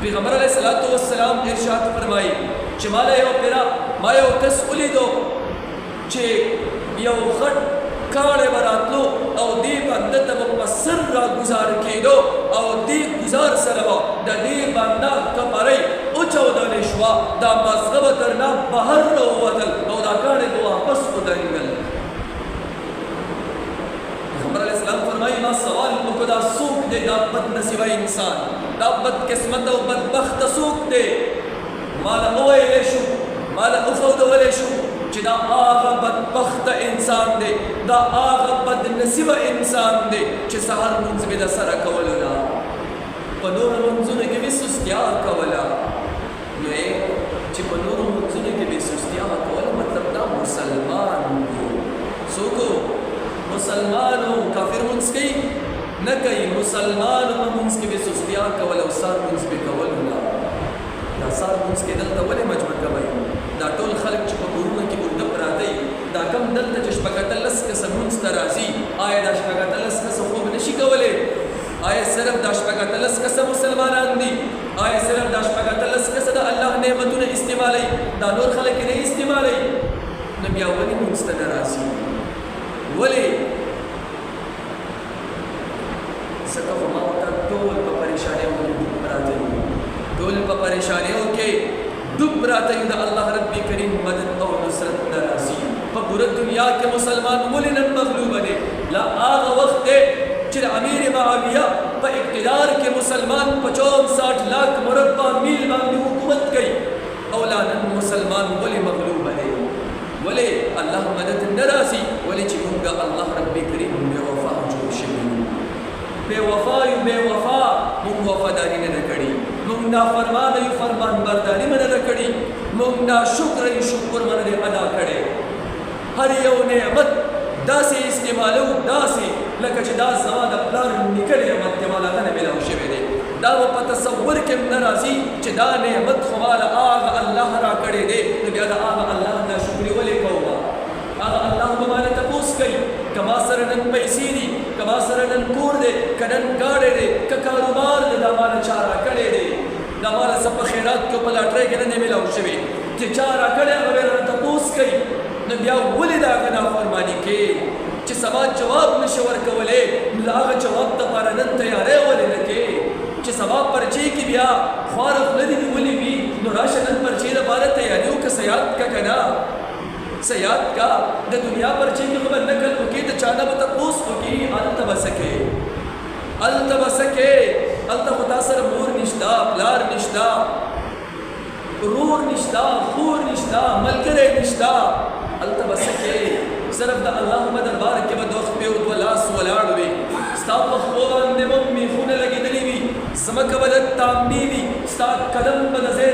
پیغمبر علیہ الصلوۃ والسلام ارشاد فرمایي چې مال یو پیرا ما یو کس ولیدو چې یو غټ کاڼی براتلو او دې بنده ته په سر را گزار کېدو او دې گزار سره به د دې بنده کپړۍ وچاودلې شوه دا مازغه به درنه بهر راووتل او دا کاڼی به واپس ودرېدل. پیغمبر علیہ السلام فرمایي ما سوال وکړو دا څوک دی دا بد نصیبه انسان دا بد قسمت او بدبخته څوک دی؟ ماله وویلی شو ماله وښودولی شو چې دا هغه بدبخته انسان دی دا هغه بد نصیبه انسان دی چې سهار لمونځ مې د سره کولو نه په نورو لمونځونو کې مې سستیا کوله. نو چې په نورو لمونځونو کې مې سستیا کوله مطلب دا مسلمان و. څوک مسلمان و کافر لمونځ کوي نه کوي مسلمان لمونځ کې مې سستیا کوله او سهار لمونځ مې کولو نه. دا سهار لمونځ کې دلته ولې مجبور کوئ؟ دا ټول خلک چې په کورونو کې اوږده پراته وي دا کم دلته چې شپږ اتلس کسه لمونځ ته راځي آیا دا شپږ اتلس کسه خوب نشي کولی؟ آیا صرف دا شپږ اتلس کسه مسلمانان دي؟ آیا صرف دا شپږ اتلس کسه د الله نعمتونه استعمالوي دا نور خلک یې نه استعمالوي؟ نو بیا ولې لمونځ ته نه راځي؟ ولې؟ ځکه خو ما ورته ټول په پریشانیو کې ډوب پراته یو ټول په پریشانیو کې ډوب پراته یو د الله رب کریم مدد او نصرت نه راځي. په پوره دنیا کې مسلمان ولې نن مغلوب دی؟ لا هغه وخت دی چې امیر معاویه په اقتدار کې مسلمان په 64 لاکھ مربع میل باندې حکومت کوي او لا نن مسلمان ولې مغلوب دی؟ ولې الله مدد نه راځي؟ ولې چې موږ الله رب کریم بې وفا جوړ شوي بے وفا یو بے وفا مونږ وفاداري نه کړې مونږ نافرمانه یو فرمان برداري نه کړې مونږ ناشکره یو شکر نه ادا کړې. هر یو نعمت داسې استعمالو داسې لکه چې دا زما د پلار نیکه نعمت دی ماله هغه نه میلاو شوی دی دا په تصور کې هم نه راځي چې دا نعمت خو ماله هغه الله را کړی دی نو بیا د هغه الله ناشکري ولې کوم؟ هغه الله به ماله تپوس کوي که ما سره نن پیسې دي که ما سره نن کور دی که نن ګاډی دی که کاروبار دی دا ماله چا را کړی دی دا ماله څه په خیرات کې په لاټرۍ کې نه دی میلاو شوی چې چا را کړی هغه به رانه تپوس کوي. نو بیا ولې د هغه نافرماني کوې چې سبا جواب نشي ورکولی نو د هغه جواب دپاره نن تیاری ولې نه کوې چې سبا پرچې کې بیا خواره خوله دې نیولې وي نو راشه نن پرچې دپاره تیاري وکړه څه یاد که که نه څه یاد کا د دنیا پرچې کې خو به نقل وکړې د چا نه به تپوس وکړي هلته به څه کوې هلته به څه کوې هلته خو تا سره مور نشته پلار نشته رور نشته خور نشته ملګری نشته هلته به څه کوې صرف د الله په دربار کې به دوه خپې او دوه لاس ولاړ وي ستا په خپو باندې به میخونه لګېدلي وي ځمکه به د تامني وي ستا قدم به د ځای